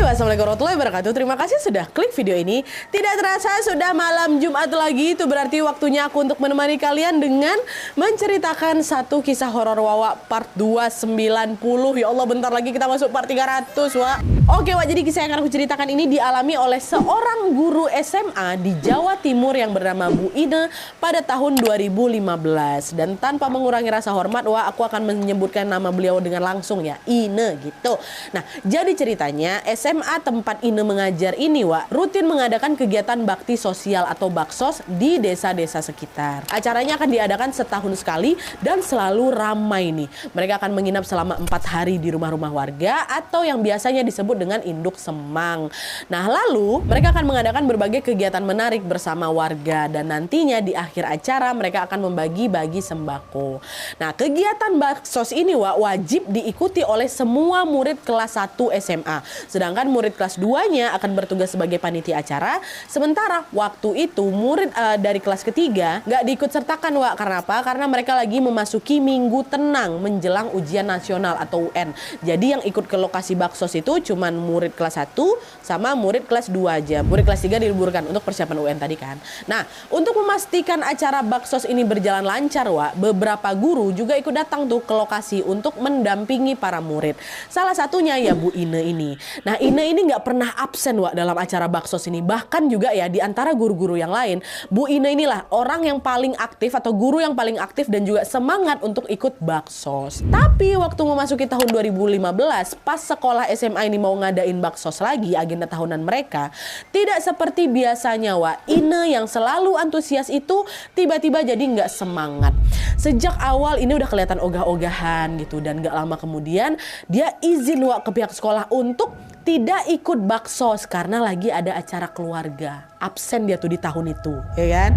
Assalamualaikum warahmatullahi wabarakatuh. Terima kasih sudah klik video ini. Tidak terasa sudah malam Jumat lagi. Itu berarti waktunya aku untuk menemani kalian dengan menceritakan satu kisah horor Wawa part 290. Ya Allah, bentar lagi kita masuk part 300, Wak. Oke, Wak, jadi kisah yang akan aku ceritakan ini dialami oleh seorang guru SMA di Jawa Timur yang bernama Bu Ine pada tahun 2015. Dan tanpa mengurangi rasa hormat, Wak, aku akan menyebutkan nama beliau dengan langsung ya, Ine gitu. Nah, jadi ceritanya SMA tempat Ine mengajar ini, Wak, rutin mengadakan kegiatan bakti sosial atau baksos di desa-desa sekitar. Acaranya akan diadakan setahun sekali dan selalu ramai nih. Mereka akan menginap selama 4 hari di rumah-rumah warga atau yang biasanya disebut dengan induk semang. Nah, lalu mereka akan mengadakan berbagai kegiatan menarik bersama warga dan nantinya di akhir acara mereka akan membagi-bagi sembako. Nah, kegiatan baksos ini, Wak, wajib diikuti oleh semua murid kelas 1 SMA. Sedangkan murid kelas 2-nya akan bertugas sebagai panitia acara. Sementara waktu itu murid dari kelas ketiga nggak diikut sertakan, Wak. Karena apa? Karena mereka lagi memasuki minggu tenang menjelang ujian nasional atau UN. Jadi yang ikut ke lokasi baksos itu cuman murid kelas 1 sama murid kelas 2 aja. Murid kelas 3 diliburkan untuk persiapan UN tadi kan. Nah, untuk memastikan acara baksos ini berjalan lancar, Wak, beberapa guru juga ikut datang tuh ke lokasi untuk mendampingi para murid. Salah satunya ya Bu Ine ini. Nah, Ine ini nggak pernah absen, Wak, dalam acara baksos ini. Bahkan juga ya di antara guru-guru yang lain, Bu Ine inilah orang yang paling aktif atau guru yang paling aktif dan juga semangat untuk ikut baksos. Tapi waktu memasuki tahun 2015, pas sekolah SMA ini mau ngadain baksos lagi, agenda tahunan mereka, tidak seperti biasanya, Wak. Ine yang selalu antusias itu tiba-tiba jadi nggak semangat. Sejak awal ini udah kelihatan ogah-ogahan gitu, dan nggak lama kemudian dia izin, Wak, ke pihak sekolah untuk tidak ikut baksos karena lagi ada acara keluarga. Absen dia tuh di tahun itu, ya kan?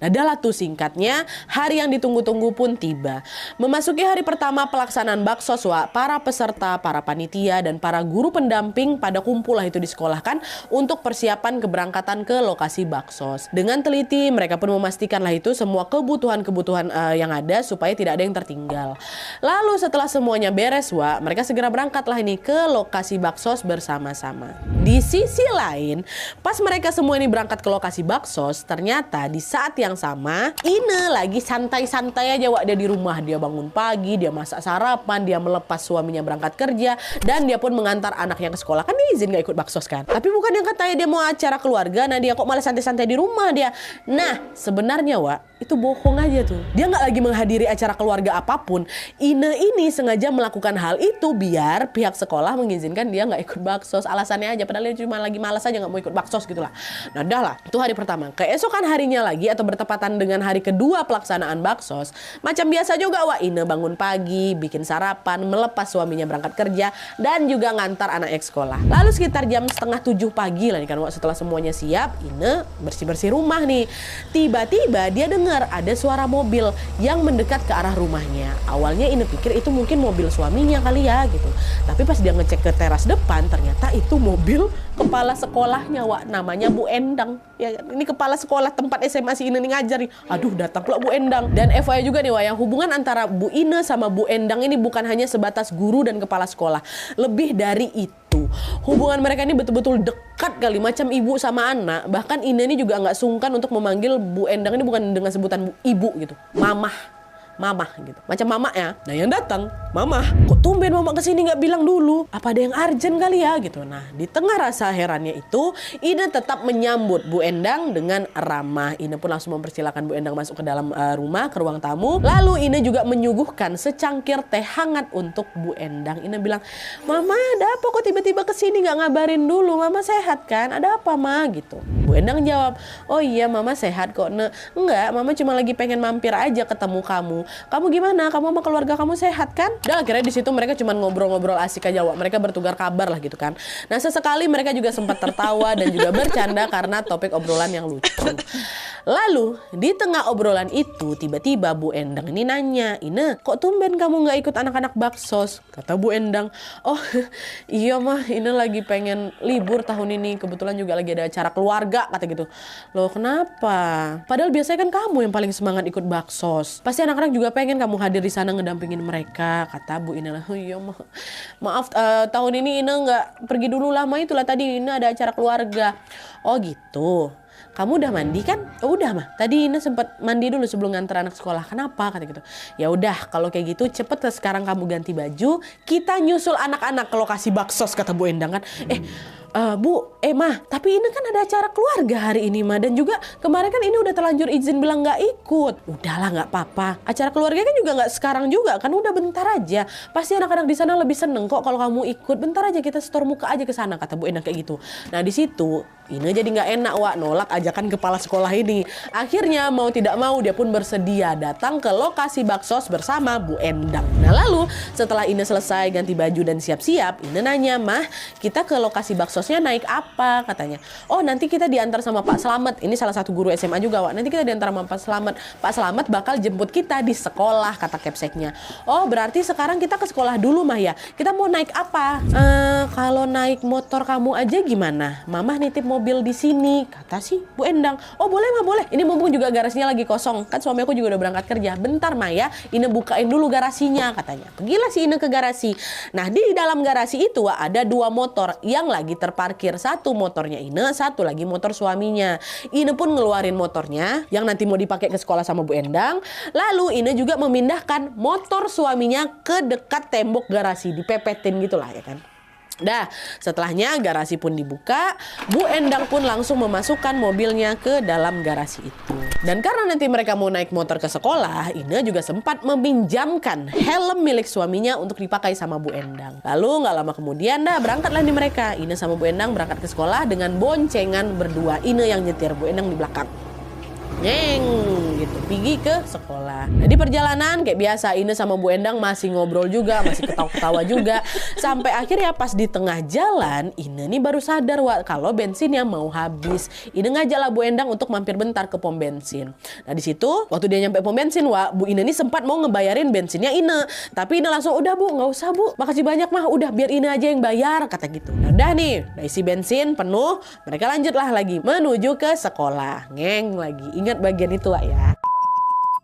Nah, adalah tuh singkatnya, hari yang ditunggu-tunggu pun tiba. Memasuki hari pertama pelaksanaan baksos, Wak, para peserta, para panitia, dan para guru pendamping pada kumpul lah itu di sekolah kan untuk persiapan keberangkatan ke lokasi baksos. Dengan teliti, mereka pun memastikan lah itu semua kebutuhan-kebutuhan yang ada supaya tidak ada yang tertinggal. Lalu setelah semuanya beres, Wak, mereka segera berangkatlah ini ke lokasi baksos bersama-sama. Di sisi lain, pas mereka semua ini berangkat ke lokasi baksos, ternyata di saat yang sama, Ine lagi santai-santai aja, Wak, dia di rumah. Dia bangun pagi, dia masak sarapan, dia melepas suaminya berangkat kerja, dan dia pun mengantar anaknya ke sekolah. Kan dia izin gak ikut baksos kan? Tapi bukan yang katanya dia mau acara keluarga, nah dia kok malah santai-santai di rumah dia. Nah, sebenarnya, Wak, itu bohong aja tuh. Dia nggak lagi menghadiri acara keluarga apapun. Ine ini sengaja melakukan hal itu biar pihak sekolah mengizinkan dia nggak ikut baksos. Alasannya aja, padahal dia cuma lagi malas aja nggak mau ikut baksos gitulah. Nah, dah lah, itu hari pertama. Keesokan harinya lagi atau bertepatan dengan hari kedua pelaksanaan baksos, macam biasa juga, Wak, Ine bangun pagi, bikin sarapan, melepas suaminya berangkat kerja, dan juga ngantar anaknya ke sekolah. Lalu sekitar jam 6:30 pagi lah nih kan, Wak, setelah semuanya siap, Ine bersih-bersih rumah nih. Tiba-tiba dia dengar ada suara mobil yang mendekat ke arah rumahnya. Awalnya Ine pikir itu mungkin mobil suaminya kali ya gitu. Tapi pas dia ngecek ke teras depan, ternyata itu mobil kepala sekolahnya, Wak, namanya Bu Endang. Ya, ini kepala sekolah tempat SMA si Ine ngajar nih. Aduh, datang pula Bu Endang. Dan FYI juga nih, Wak, yang hubungan antara Bu Ine sama Bu Endang ini bukan hanya sebatas guru dan kepala sekolah. Lebih dari itu, hubungan mereka ini betul-betul dekat kali, macam ibu sama anak. Bahkan Ine ini juga nggak sungkan untuk memanggil Bu Endang ini bukan dengan sebutan ibu gitu, mamah gitu, macam mama ya. Nah, yang datang mamah, kok tumben mama kesini nggak bilang dulu, apa ada yang urgent kali ya gitu. Nah, di tengah rasa herannya itu, Ine tetap menyambut Bu Endang dengan ramah. Ine pun langsung mempersilahkan Bu Endang masuk ke dalam rumah, ke ruang tamu. Lalu Ine juga menyuguhkan secangkir teh hangat untuk Bu Endang. Ine bilang, "Mama, ada apa kok tiba-tiba kesini nggak ngabarin dulu? Mama sehat kan? Ada apa, Ma?" gitu. Bu Endang jawab, "Oh iya, Mama sehat kok, Ne. Enggak, Mama cuma lagi pengen mampir aja ketemu kamu. Kamu gimana? Kamu sama keluarga kamu sehat kan?" Dan akhirnya di situ mereka cuma ngobrol-ngobrol asik aja, Wak. Mereka bertukar kabar lah gitu kan. Nah, sesekali mereka juga sempat tertawa dan juga bercanda karena topik obrolan yang lucu. Lalu di tengah obrolan itu tiba-tiba Bu Endang ini nanya, "Ine, kok tumben kamu nggak ikut anak-anak baksos?" Kata Bu Endang, "Oh iya, Mah, Ine lagi pengen libur tahun ini. Kebetulan juga lagi ada acara keluarga enggak, kata gitu. Loh kenapa? Padahal biasanya kan kamu yang paling semangat ikut baksos. Pasti anak-anak juga pengen kamu hadir di sana ngedampingin mereka, kata Bu Ina. Oh iya maaf, tahun ini Ina nggak pergi dulu lama, itulah tadi Ina ada acara keluarga. Oh gitu. Kamu udah mandi kan? Oh, udah mah. Tadi Ina sempat mandi dulu sebelum nganter anak sekolah. Kenapa? Kata gitu. Ya udah, kalau kayak gitu cepet sekarang kamu ganti baju. Kita nyusul anak-anak ke lokasi baksos, kata Bu Endang kan. Bu, mah, tapi ini kan ada acara keluarga hari ini mah, dan juga kemarin kan ini udah terlanjur izin bilang nggak ikut. Udahlah nggak apa-apa. Acara keluarga kan juga nggak sekarang juga, kan udah bentar aja. Pasti anak-anak di sana lebih seneng kok kalau kamu ikut. Bentar aja kita setor muka aja ke sana, kata Bu Endang kayak gitu. Nah di situ Ina jadi nggak enak, Wak, nolak ajakan kepala sekolah ini. Akhirnya mau tidak mau dia pun bersedia datang ke lokasi baksos bersama Bu Endang. Nah lalu setelah Ina selesai ganti baju dan siap-siap, Ina nanya, Mah, kita ke lokasi baksosnya naik apa? Katanya. Oh nanti kita diantar sama Pak Slamet. Ini salah satu guru SMA juga, Wak. Nanti kita diantar sama Pak Slamet. Pak Slamet bakal jemput kita di sekolah, kata Capseknya. Oh berarti sekarang kita ke sekolah dulu, Mah ya. Kita mau naik apa? Kalau naik motor kamu aja gimana? Mamah nitip mobil di sini, kata si Bu Endang. Oh boleh Mah, boleh. Ini mumpung juga garasinya lagi kosong. Kan suami aku juga udah berangkat kerja. Bentar Mah ya, Ina bukain dulu garasinya, katanya. Pergilah si Ina ke garasi. Nah di dalam garasi itu, Wak, ada 2 motor yang lagi terparkir. Satu motornya Ina, satu lagi motor suaminya. Ina pun ngeluarin motornya yang nanti mau dipakai ke sekolah sama Bu Endang. Lalu Ina juga memindahkan motor suaminya ke dekat tembok garasi, dipepetin gitulah ya kan. Dah, setelahnya garasi pun dibuka, Bu Endang pun langsung memasukkan mobilnya ke dalam garasi itu. Dan karena nanti mereka mau naik motor ke sekolah, Ina juga sempat meminjamkan helm milik suaminya untuk dipakai sama Bu Endang. Lalu nggak lama kemudian berangkatlah nih mereka. Ina sama Bu Endang berangkat ke sekolah dengan boncengan berdua. Ina yang nyetir, Bu Endang di belakang. Neng gitu, pergi ke sekolah. Nah di perjalanan kayak biasa Ina sama Bu Endang masih ngobrol juga, masih ketawa-ketawa juga. Sampai akhirnya pas di tengah jalan, Ina nih baru sadar, Wak, kalau bensinnya mau habis. Ina ngajaklah Bu Endang untuk mampir bentar ke pom bensin. Nah di situ waktu dia nyampe pom bensin, Wak, Bu Ina nih sempat mau ngebayarin bensinnya Ina. Tapi Ina langsung, udah Bu, nggak usah Bu, makasih banyak Mah, udah biar Ina aja yang bayar, kata gitu. Nah udah nih, udah isi bensin penuh, mereka lanjutlah lagi menuju ke sekolah. Ngeng lagi. Ingat bagian itu, Wak, ya.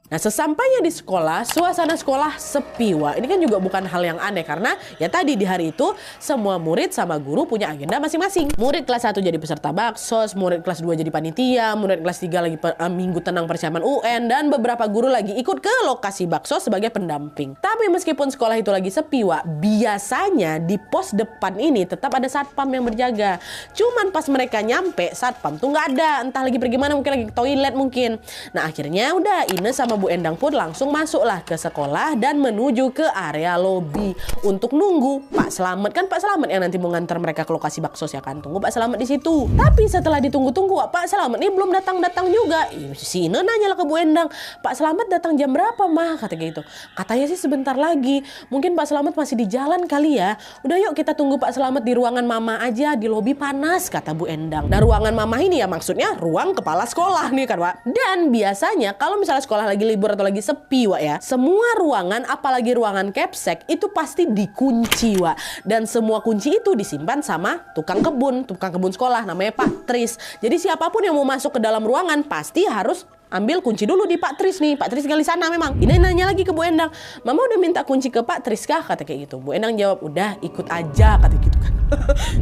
Nah sesampainya di sekolah, suasana sekolah sepi, Wak. Ini kan juga bukan hal yang aneh karena ya tadi di hari itu semua murid sama guru punya agenda masing-masing. Murid kelas 1 jadi peserta baksos, murid kelas 2 jadi panitia, murid kelas 3 lagi minggu tenang persiapan UN, dan beberapa guru lagi ikut ke lokasi baksos sebagai pendamping. Tapi meskipun sekolah itu lagi sepi, Wak, biasanya di pos depan ini tetap ada satpam yang berjaga. Cuman pas mereka nyampe, satpam tuh nggak ada, entah lagi pergi mana, mungkin lagi ke toilet mungkin. Nah akhirnya udah Ina sama Bu Endang pun langsung masuklah ke sekolah dan menuju ke area lobi untuk nunggu Pak Slamet. Kan Pak Slamet yang nanti mau ngantar mereka ke lokasi baksos ya kan. Tunggu Pak Slamet di situ. Tapi setelah ditunggu-tunggu, Pak Slamet ini belum datang-datang juga. Si Ina nanya lah ke Bu Endang, Pak Slamet datang jam berapa Mah? Kata gitu. Katanya sih sebentar lagi. Mungkin Pak Slamet masih di jalan kali ya. Udah yuk kita tunggu Pak Slamet di ruangan Mama aja, di lobi panas, kata Bu Endang. Nah ruangan Mama ini ya maksudnya ruang kepala sekolah nih kan, Pak. Dan biasanya kalau misalnya sekolah lagi libur atau lagi sepi, Wak, ya, semua ruangan apalagi ruangan Capsek itu pasti dikunci, Wak. Dan semua kunci itu disimpan sama tukang kebun sekolah namanya Pak Tris. Jadi siapapun yang mau masuk ke dalam ruangan pasti harus ambil kunci dulu di Pak Tris nih. Pak Tris tinggal di sana memang. Ini nanya lagi ke Bu Endang, Mama udah minta kunci ke Pak Tris kah? Kata kayak gitu. Bu Endang jawab, udah ikut aja, kata gitu kan.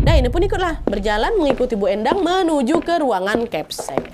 Nah ini pun ikutlah, berjalan mengikuti Bu Endang menuju ke ruangan Capsek.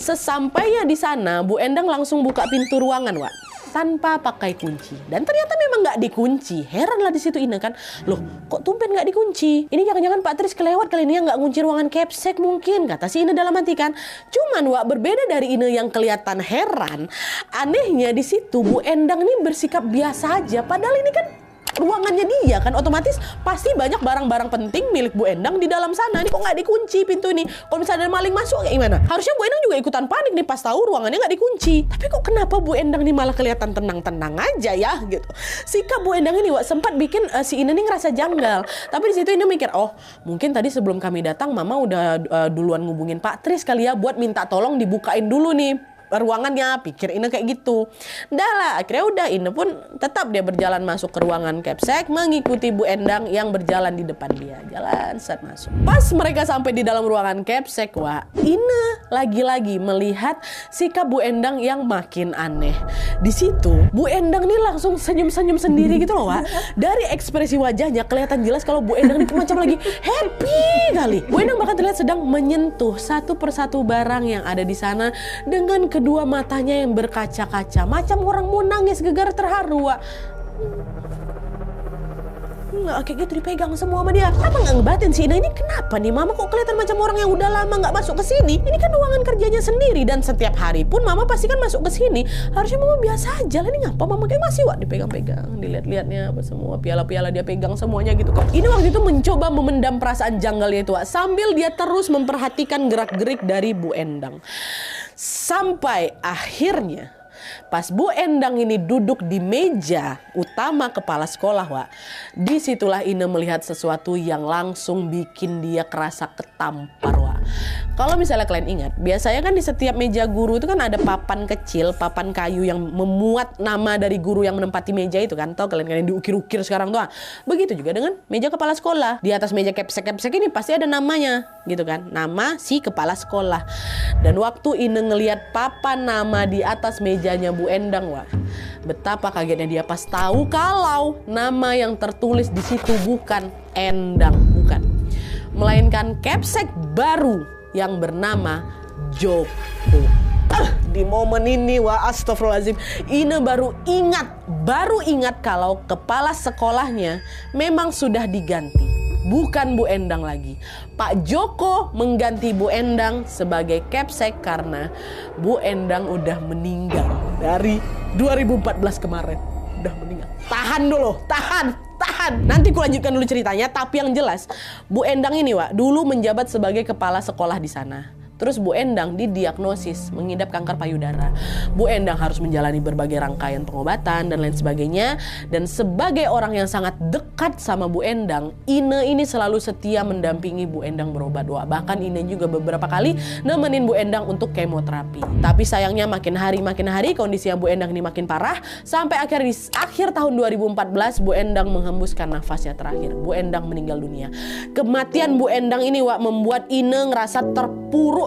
Sesampainya di sana, Bu Endang langsung buka pintu ruangan, Wak, tanpa pakai kunci. Dan ternyata memang nggak dikunci. Heran lah di situ Ina kan. Loh, kok tumben nggak dikunci? Ini jangan-jangan Pak Tris kelewat kali ini, yang nggak ngunci ruangan Capsek mungkin, kata si Ina dalam hati kan. Cuman, Wak, berbeda dari Ina yang kelihatan heran, anehnya di situ Bu Endang ini bersikap biasa aja. Padahal ini kan ruangannya dia kan, otomatis pasti banyak barang-barang penting milik Bu Endang di dalam sana. Ini kok nggak dikunci pintu ini? Kalau misalnya ada maling masuk kayak gimana? Harusnya Bu Endang juga ikutan panik nih pas tahu ruangannya nggak dikunci. Tapi kok kenapa Bu Endang ini malah kelihatan tenang-tenang aja ya gitu. Sikap Bu Endang ini, Wak, sempat bikin si Ina nih ngerasa janggal. Tapi di situ Ina mikir, oh mungkin tadi sebelum kami datang Mama udah duluan ngubungin Pak Tris kali ya buat minta tolong dibukain dulu nih ruangannya, pikir Ine kayak gitu. Dah lah, akhirnya udah Ine pun tetap dia berjalan masuk ke ruangan Capsek, mengikuti Bu Endang yang berjalan di depan dia. Jalan saat masuk. Pas mereka sampai di dalam ruangan Capsek, wah, Ine lagi-lagi melihat sikap Bu Endang yang makin aneh. Di situ Bu Endang nih langsung senyum-senyum sendiri gitu loh, Wak. Dari ekspresi wajahnya kelihatan jelas kalau Bu Endang ini macam lagi happy kali. Bu Endang bahkan terlihat sedang menyentuh satu persatu barang yang ada di sana dengan kedua matanya yang berkaca-kaca, macam orang mau nangis gegar terharu, Wak. Nggak kayak gitu dipegang semua sama dia. Apa nggak ngebatin sih Ine ini kenapa nih Mama kok kelihatan macam orang yang udah lama nggak masuk ke sini? Ini kan ruangan kerjanya sendiri dan setiap hari pun Mama pasti kan masuk ke sini. Harusnya Mama biasa aja lah, ini ngapa Mama kayak masih Wak dipegang-pegang, dilihat-lihatnya apa semua piala-piala dia pegang semuanya gitu kan. Ini waktu itu mencoba memendam perasaan janggalnya itu, Wak, sambil dia terus memperhatikan gerak-gerik dari Bu Endang. Sampai akhirnya pas Bu Endang ini duduk di meja utama kepala sekolah, Wak, disitulah Ine melihat sesuatu yang langsung bikin dia kerasa ketampar, Wak. Kalau misalnya kalian ingat, biasanya kan di setiap meja guru itu kan ada papan kecil, papan kayu yang memuat nama dari guru yang menempati meja itu kan. Tahu kalian diukir-ukir sekarang tuh. Begitu juga dengan meja kepala sekolah. Di atas meja Capsek ini pasti ada namanya gitu kan. Nama si kepala sekolah. Dan waktu Ine ngelihat papan nama di atas mejanya Bu Endang, Wak, betapa kagetnya dia pas tahu kalau nama yang tertulis di situ bukan Endang, bukan, melainkan Capsek baru yang bernama Joko. Di momen ini, wah, astagfirullahaladzim, Ine baru ingat kalau kepala sekolahnya memang sudah diganti. Bukan Bu Endang lagi. Pak Joko mengganti Bu Endang sebagai Capsek karena Bu Endang udah meninggal dari 2014 kemarin. Udah meninggal. Tahan dulu, tahan. Nanti ku lanjutkan dulu ceritanya, tapi yang jelas Bu Endang ini, Wak, dulu menjabat sebagai kepala sekolah di sana. Terus Bu Endang didiagnosis mengidap kanker payudara. Bu Endang harus menjalani berbagai rangkaian pengobatan dan lain sebagainya. Dan sebagai orang yang sangat dekat sama Bu Endang, Ine ini selalu setia mendampingi Bu Endang berobat. Wah, bahkan Ine juga beberapa kali nemenin Bu Endang untuk kemoterapi. Tapi sayangnya makin hari kondisi Bu Endang ini makin parah. Sampai akhir tahun 2014 Bu Endang menghembuskan nafasnya terakhir. Bu Endang meninggal dunia. Kematian Bu Endang ini, Wak, membuat Ine ngerasa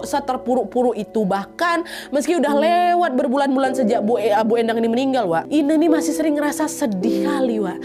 seterpuruk-puruk itu. Bahkan meski udah lewat berbulan-bulan sejak Bu Endang ini meninggal, Wak, Ine ini masih sering ngerasa sedih kali, Wak.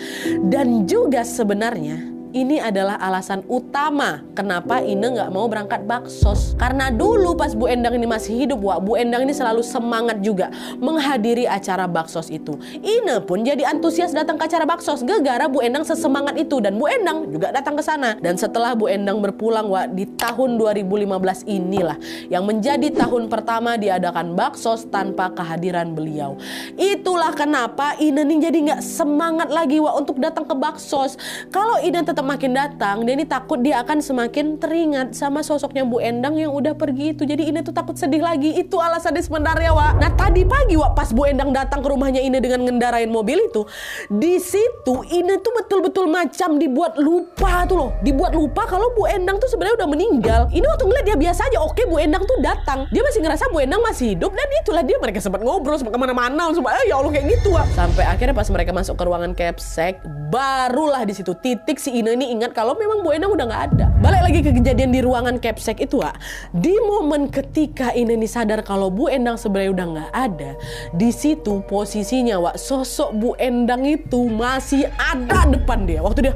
Dan juga sebenarnya ini adalah alasan utama kenapa Ine nggak mau berangkat baksos. Karena dulu pas Bu Endang ini masih hidup, Wak, Bu Endang ini selalu semangat juga menghadiri acara baksos itu. Ine pun jadi antusias datang ke acara baksos gara-gara Bu Endang sesemangat itu, dan Bu Endang juga datang ke sana. Dan setelah Bu Endang berpulang, Wak, di tahun 2015 inilah yang menjadi tahun pertama diadakan baksos tanpa kehadiran beliau. Itulah kenapa Ine nih jadi nggak semangat lagi, Wak, untuk datang ke baksos. Kalau Ine tetap makin datang, dia ini takut dia akan semakin teringat sama sosoknya Bu Endang yang udah pergi itu. Jadi Ine tuh takut sedih lagi. Itu alasannya sebenarnya, Wak. Nah, tadi pagi, Wak, pas Bu Endang datang ke rumahnya Ine dengan ngendarain mobil itu, di situ Ine tuh betul-betul macam dibuat lupa tuh loh. Dibuat lupa kalau Bu Endang tuh sebenarnya udah meninggal. Ine waktu ngeliat dia biasa aja. Oke, Bu Endang tuh datang. Dia masih ngerasa Bu Endang masih hidup, dan itulah dia, mereka sempat ngobrol, sempat kemana-mana, sempat ya Allah kayak gitu, Wak. Sampai akhirnya pas mereka masuk ke ruangan Capsek, barulah di situ titik si Ine ini ingat kalau memang Bu Endang udah nggak ada. Balik lagi ke kejadian di ruangan Capsek itu, Wak. Di momen ketika Ine ini sadar kalau Bu Endang sebenarnya udah nggak ada, di situ posisinya, Wak, sosok Bu Endang itu masih ada depan dia. Waktu dia,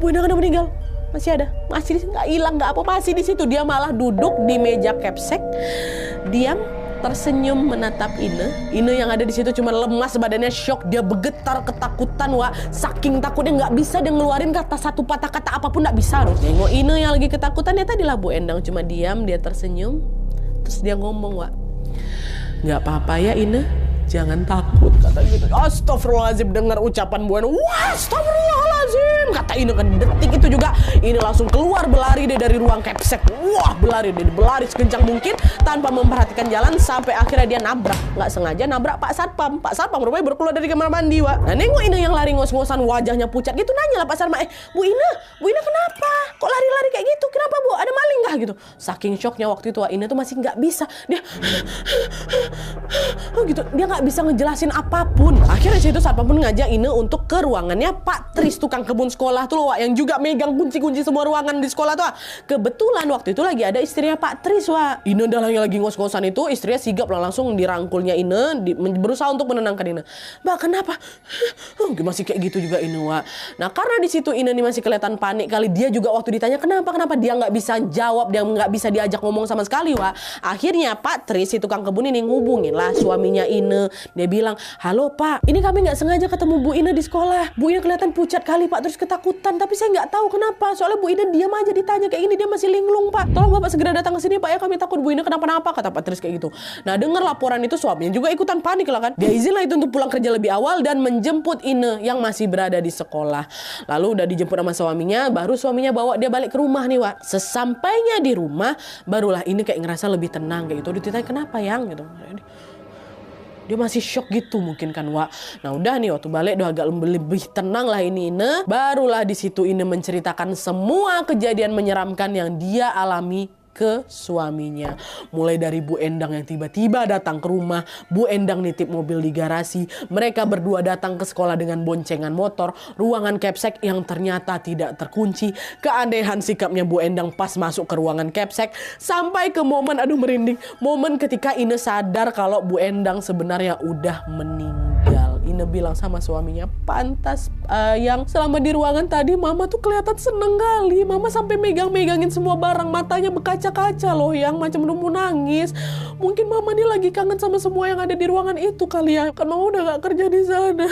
Bu Endang udah meninggal, masih ada, masih nggak hilang, nggak apa, masih di situ. Dia malah duduk di meja Capsek, diam, tersenyum menatap Ine. Ine yang ada di situ cuma lemas badannya, shock, dia bergetar ketakutan, Wak. Saking takutnya nggak bisa dia ngeluarin kata satu patah kata apapun, nggak bisa loh. Nengok Ine yang lagi ketakutan, ya tadilah Bu Endang cuma diam, dia tersenyum, terus dia ngomong, Wak, nggak apa-apa ya Ine, jangan takut, kata gitu. Astagfirullahaladzim, dengar ucapan Bu Endang, wah, astagfirullahaladzim, kata Ine kan. Detik itu juga Ine langsung keluar, berlari deh dari ruang Capsek. Wah, berlari sekencang mungkin tanpa memperhatikan jalan, sampai akhirnya dia nggak sengaja nabrak Pak Satpam. Pak Satpam rupanya berkeluar dari kamar mandi, Wak. Nah, nengok Ine yang lari ngos-ngosan, wajahnya pucat gitu, nanya lah Pak Satpam, Bu Ine kenapa? Kok lari-lari kayak gitu? Kenapa, Bu? Ada maling lah gitu. Saking shocknya waktu itu Ine tuh masih nggak bisa. Dia gitu, dia nggak bisa ngejelasin apapun. Akhirnya situ satpam pun ngajak Ine untuk ke ruangannya Pak Tris, tukang kebun sekolah tuh loh, Wak, yang juga megang kunci-kunci semua ruangan di sekolah tuh. Kebetulan waktu itu lagi ada istrinya Pak Tris, Wak. Ine udah lagi ngos-ngosan itu, istrinya sigap lah, langsung dirangkulnya Ine, berusaha untuk menenangkan Ine. Mbak, kenapa? Masih kayak gitu juga Ine, Wak. Nah, karena di situ Ine nih masih kelihatan panik kali, dia juga waktu ditanya kenapa dia nggak bisa jawab, dia nggak bisa diajak ngomong sama sekali, Wak. Akhirnya Pak Tris, si tukang kebun ini, ngubungin lah suaminya Ine. Dia bilang, halo Pak, ini kami nggak sengaja ketemu Bu Ine di sekolah. Bu Ine kelihatan pucat kali Pak, terus ketakutan, tapi saya nggak tahu kenapa. Soalnya Bu Ine diam aja ditanya kayak gini, dia masih linglung Pak. Tolong Bapak segera datang ke sini Pak ya, kami takut Bu Ine kenapa-napa, kata Pak Tris kayak gitu. Nah, dengar laporan itu suaminya juga ikutan panik lah kan. Dia izin lah itu untuk pulang kerja lebih awal dan menjemput Ine yang masih berada di sekolah. Lalu udah dijemput sama suaminya, baru suaminya bawa dia balik ke rumah nih, Wak. Sesampainya di rumah, barulah Ine kayak ngerasa lebih tenang kayak gitu. Ditanya kenapa yang gitu. Dia masih shock gitu mungkin kan, Wak. Nah udah nih waktu balik udah agak lebih tenang lah ini Ine. Barulah di situ Ine menceritakan semua kejadian menyeramkan yang dia alami ke suaminya. Mulai dari Bu Endang yang tiba-tiba datang ke rumah, Bu Endang nitip mobil di garasi, mereka berdua datang ke sekolah dengan boncengan motor, ruangan capsek yang ternyata tidak terkunci, keanehan sikapnya Bu Endang pas masuk ke ruangan capsek, sampai ke momen, aduh merinding, momen ketika Ine sadar kalau Bu Endang sebenarnya udah meninggal. Ine bilang sama suaminya, pantas yang selama di ruangan tadi Mama tuh kelihatan seneng kali. Mama sampai megangin semua barang, matanya berkaca-kaca loh, yang macam mau nangis. Mungkin Mama nih lagi kangen sama semua yang ada di ruangan itu kali ya. Kan Mama udah gak kerja di sana.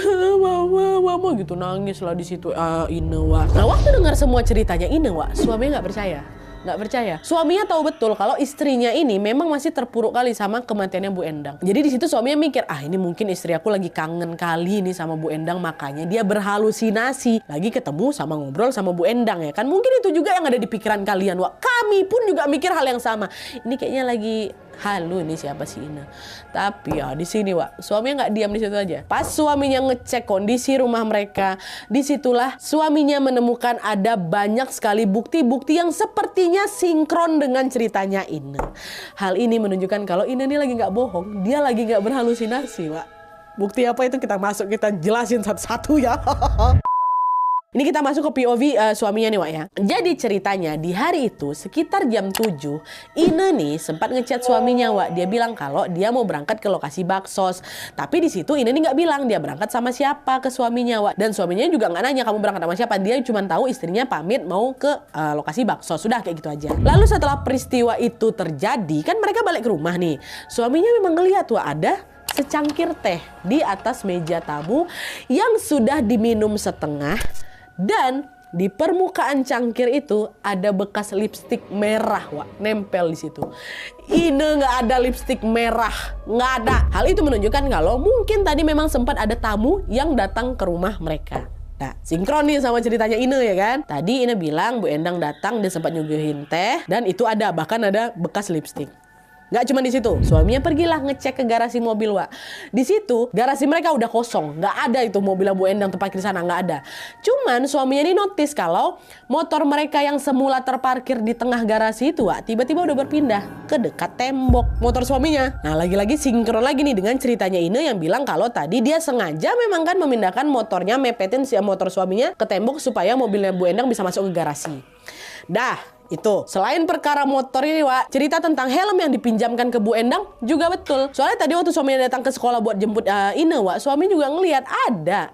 Mama gitu nangis lah di situ Ine, Wak. Nah waktu dengar semua ceritanya Ine, Wak, suaminya nggak percaya. Nggak percaya. Suaminya tahu betul kalau istrinya ini memang masih terpuruk kali sama kematiannya Bu Endang. Jadi di situ suaminya mikir, ini mungkin istri aku lagi kangen kali nih sama Bu Endang, makanya dia berhalusinasi lagi ketemu sama ngobrol sama Bu Endang ya kan. Mungkin itu juga yang ada di pikiran kalian, Wak. Kami pun juga mikir hal yang sama. Ini kayaknya lagi halu nih siapa sih Ine. Tapi ya di sini, Wak, suaminya nggak diam di situ aja. Pas suaminya ngecek kondisi rumah mereka, disitulah suaminya menemukan ada banyak sekali bukti-bukti yang sepertinya sinkron dengan ceritanya Ine. Hal ini menunjukkan kalau Ine ini lagi nggak bohong, dia lagi nggak berhalusinasi, Wak. Bukti apa itu kita masuk, kita jelasin satu-satu ya. Ini kita masuk ke POV suaminya nih, Wak ya. Jadi ceritanya di hari itu sekitar jam 7, Ine nih sempat ngechat suaminya, Wak. Dia bilang kalau dia mau berangkat ke lokasi baksos. Tapi di situ Ine nih nggak bilang dia berangkat sama siapa ke suaminya, Wak. Dan suaminya juga nggak nanya kamu berangkat sama siapa. Dia cuma tahu istrinya pamit mau ke lokasi baksos. Sudah kayak gitu aja. Lalu setelah peristiwa itu terjadi, kan mereka balik ke rumah nih. Suaminya memang ngeliat, Wak, ada secangkir teh di atas meja tamu yang sudah diminum setengah. Dan di permukaan cangkir itu ada bekas lipstik merah, Wak, nempel di situ. Ine nggak ada lipstik merah, nggak ada. Hal itu menunjukkan kalau mungkin tadi memang sempat ada tamu yang datang ke rumah mereka. Nah, sinkron nih sama ceritanya Ine ya kan. Tadi Ine bilang Bu Endang datang, dia sempat nyuguhin teh dan itu ada, bahkan ada bekas lipstik. Nggak cuma di situ, suaminya pergilah ngecek ke garasi mobil, Wak. Di situ garasi mereka udah kosong, nggak ada itu mobil Bu Endang terparkir di sana, nggak ada. Cuman suaminya ini notice kalau motor mereka yang semula terparkir di tengah garasi itu, Wak, tiba-tiba udah berpindah ke dekat tembok motor suaminya. Nah lagi-lagi sinkron lagi nih dengan ceritanya Ine yang bilang kalau tadi dia sengaja memang kan memindahkan motornya, mepetin si motor suaminya ke tembok supaya mobilnya Bu Endang bisa masuk ke garasi. Dah. Itu selain perkara motor ini, Wak, cerita tentang helm yang dipinjamkan ke Bu Endang juga betul. Soalnya tadi waktu suaminya datang ke sekolah buat jemput Ine, Wak, suami juga ngelihat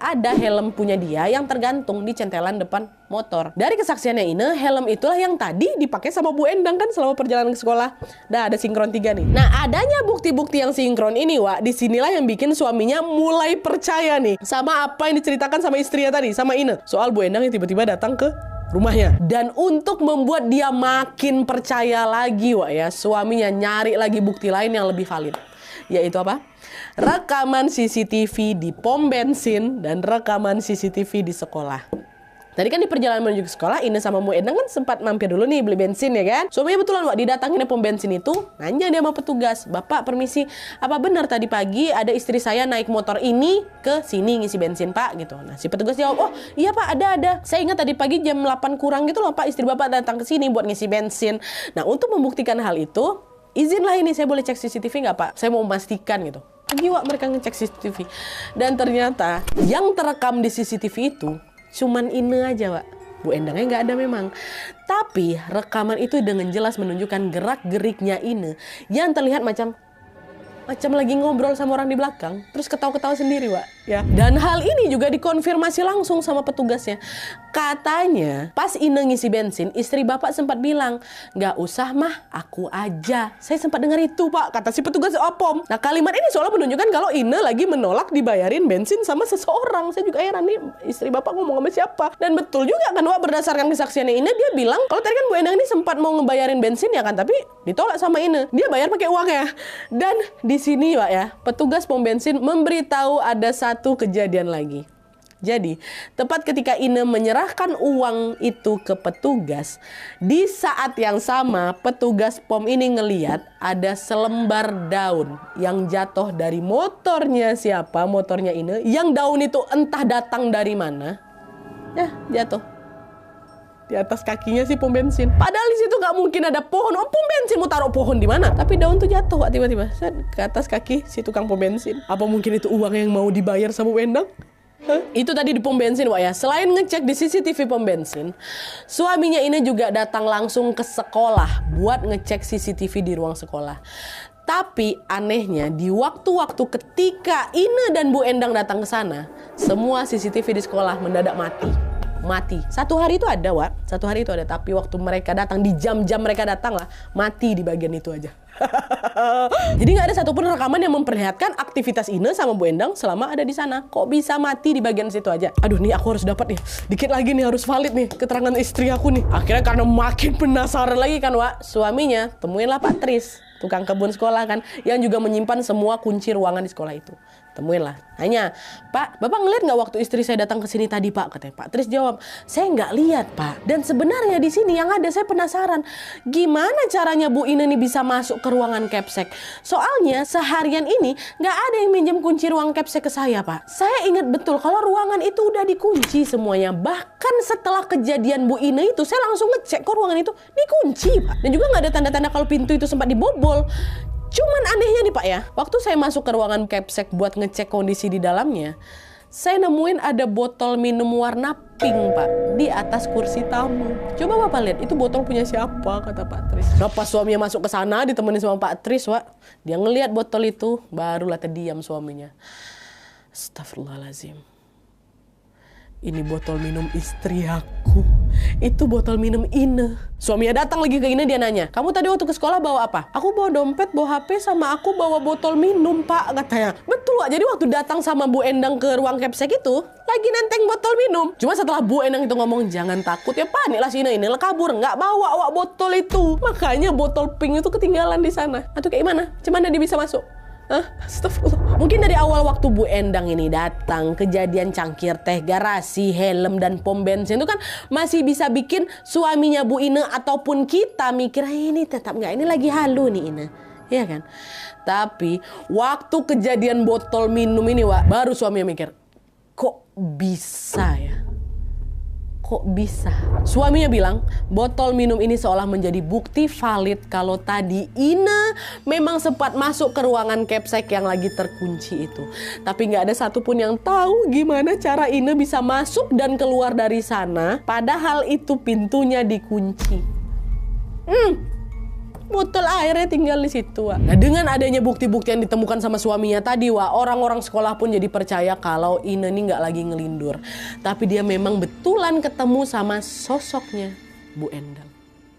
ada helm punya dia yang tergantung di centelan depan motor. Dari kesaksiannya Ine, helm itulah yang tadi dipakai sama Bu Endang kan selama perjalanan ke sekolah. Nah, ada sinkron 3 nih. Nah, adanya bukti-bukti yang sinkron ini, Wak, disinilah yang bikin suaminya mulai percaya nih sama apa yang diceritakan sama istrinya tadi, sama Ine, soal Bu Endang yang tiba-tiba datang ke rumahnya. Dan untuk membuat dia makin percaya lagi, Wak ya, suaminya nyari lagi bukti lain yang lebih valid. Yaitu apa? Rekaman CCTV di pom bensin dan rekaman CCTV di sekolah. Tadi kan di perjalanan menuju ke sekolah, Ine sama Bu Endang kan sempat mampir dulu nih beli bensin ya kan. Suaminya betulan Wak didatangin pom bensin itu, nanya dia sama petugas, "Bapak permisi, apa benar tadi pagi ada istri saya naik motor ini ke sini ngisi bensin Pak?" gitu. Nah si petugas jawab, "Oh iya Pak, ada. Saya ingat tadi pagi jam 8 kurang gitu loh Pak, istri Bapak datang ke sini buat ngisi bensin." Nah untuk membuktikan hal itu, "Izinlah ini saya boleh cek CCTV nggak Pak? Saya mau memastikan," gitu. Pergi Wak mereka ngecek CCTV. Dan ternyata yang terekam di CCTV itu cuman Ine aja, Wak. Bu Endangnya nggak ada memang. Tapi rekaman itu dengan jelas menunjukkan gerak-geriknya Ine yang terlihat macam lagi ngobrol sama orang di belakang, terus ketawa-ketawa sendiri, Wak. Ya. Dan hal ini juga dikonfirmasi langsung sama petugasnya. Katanya, pas Ine ngisi bensin, istri Bapak sempat bilang, "Nggak usah mah, aku aja." Saya sempat dengar itu, Pak, kata si petugas Opom. Nah, kalimat ini seolah menunjukkan kalau Ine lagi menolak dibayarin bensin sama seseorang. Saya juga heran nih, istri Bapak ngomong sama siapa? Dan betul juga kan, Wak, berdasarkan kesaksiannya Ine, dia bilang, kalau tadi kan Bu Endang ini sempat mau ngebayarin bensin ya kan, tapi ditolak sama Ine. Dia bayar pakai uangnya. Dan di sini, Pak ya, petugas pom bensin memberitahu ada satu kejadian lagi. Jadi, tepat ketika Ine menyerahkan uang itu ke petugas, di saat yang sama petugas pom ini ngeliat ada selembar daun yang jatuh dari motornya siapa, motornya Ine, yang daun itu entah datang dari mana, ya jatuh di atas kakinya si pom bensin. Padahal di situ nggak mungkin ada pohon. Oh, pom bensin mau taruh pohon di mana? Tapi daun tuh jatuh, Wak, tiba-tiba ke atas kaki si tukang pom bensin. Apa mungkin itu uang yang mau dibayar sama Wendang? Itu tadi di pom bensin, Wak ya. Selain ngecek di CCTV pom bensin, suaminya ini juga datang langsung ke sekolah buat ngecek CCTV di ruang sekolah. Tapi anehnya di waktu-waktu ketika Ine dan Bu Endang datang ke sana, semua CCTV di sekolah mendadak mati. Satu hari itu ada, Wak. Satu hari itu ada. Tapi waktu mereka datang, di jam-jam mereka datang lah, mati di bagian itu aja. Jadi nggak ada satupun rekaman yang memperlihatkan aktivitas Ine sama Bu Endang selama ada di sana. Kok bisa mati di bagian situ aja? Aduh nih, aku harus dapat nih. Dikit lagi nih harus valid nih keterangan istri aku nih. Akhirnya karena makin penasaran lagi kan, Wak, suaminya temuinlah Pak Tris, tukang kebun sekolah kan, yang juga menyimpan semua kunci ruangan di sekolah itu. Temuinlah. Nanya, "Pak, Bapak ngeliat nggak waktu istri saya datang ke sini tadi, Pak?" Katanya. Pak Tris jawab, "Saya nggak lihat, Pak. Dan sebenarnya di sini yang ada saya penasaran, gimana caranya Bu Ine nih bisa masuk ke ruangan Capsek? Soalnya seharian ini nggak ada yang minjem kunci ruang Capsek ke saya, Pak. Saya ingat betul kalau ruangan itu udah dikunci semuanya. Bahkan setelah kejadian Bu Ine itu, saya langsung ngecek kok ruangan itu dikunci, Pak. Dan juga nggak ada tanda-tanda kalau pintu itu sempat dibobol. Cuman anehnya nih, Pak ya, waktu saya masuk ke ruangan Capsek buat ngecek kondisi di dalamnya, saya nemuin ada botol minum warna pink, Pak, di atas kursi tamu. Coba Bapak lihat, itu botol punya siapa, kata Pak Tris. Nah, pas suaminya masuk ke sana ditemenin sama Pak Tris, Wak, dia ngelihat botol itu, barulah terdiam suaminya. Astagfirullahaladzim. Ini botol minum istri aku. Itu botol minum Ine. Suaminya datang lagi ke Ine, dia nanya, "Kamu tadi waktu ke sekolah bawa apa?" "Aku bawa dompet, bawa HP, sama aku bawa botol minum, Pak," katanya. Betul, Wak. Jadi waktu datang sama Bu Endang ke ruang Capsek itu, lagi nenteng botol minum. Cuma setelah Bu Endang itu ngomong, "Jangan takut ya, panik lah si Ine kabur, nggak bawa Wak botol itu." Makanya botol pink itu ketinggalan di sana. Atau kayak gimana? Cuman dia bisa masuk. Astagfirullah. Mungkin dari awal waktu Bu Endang ini datang, kejadian cangkir teh, garasi, helm, dan pom bensin itu kan masih bisa bikin suaminya Bu Ine ataupun kita mikir, ini tetap nggak, ini lagi halu nih Ine. Iya kan? Tapi waktu kejadian botol minum ini, Wak, baru suaminya mikir, kok bisa ya? Kok bisa? Suaminya bilang, botol minum ini seolah menjadi bukti valid kalau tadi Ine memang sempat masuk ke ruangan Capsek yang lagi terkunci itu. Tapi nggak ada satupun yang tahu gimana cara Ine bisa masuk dan keluar dari sana, padahal itu pintunya dikunci. Botol airnya tinggal di situ, Wak. Nah, dengan adanya bukti-bukti yang ditemukan sama suaminya tadi, Wak, orang-orang sekolah pun jadi percaya kalau Ine ini nggak lagi ngelindur. Tapi dia memang betulan ketemu sama sosoknya Bu Endang.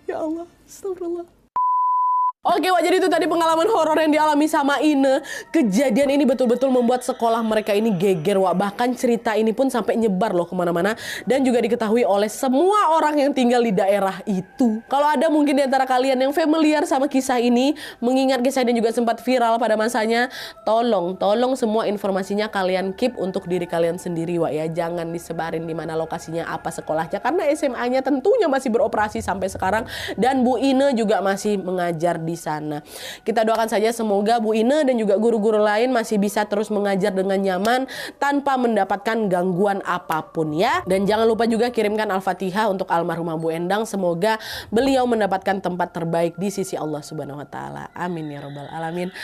Ya Allah, astagfirullah. Oke Wak, jadi itu tadi pengalaman horor yang dialami sama Ine. Kejadian ini betul-betul membuat sekolah mereka ini geger Wak. Bahkan cerita ini pun sampai nyebar loh kemana-mana. Dan juga diketahui oleh semua orang yang tinggal di daerah itu. Kalau ada mungkin di antara kalian yang familiar sama kisah ini, mengingat kisah ini juga sempat viral pada masanya, tolong semua informasinya kalian keep untuk diri kalian sendiri Wak ya. Jangan disebarin di mana lokasinya, apa sekolahnya. Karena SMA-nya tentunya masih beroperasi sampai sekarang. Dan Bu Ine juga masih mengajar di sana. Kita doakan saja semoga Bu Ine dan juga guru-guru lain masih bisa terus mengajar dengan nyaman tanpa mendapatkan gangguan apapun ya. Dan jangan lupa juga kirimkan Al-Fatihah untuk almarhumah Bu Endang. Semoga beliau mendapatkan tempat terbaik di sisi Allah Subhanahu wa taala. Amin ya rabbal alamin.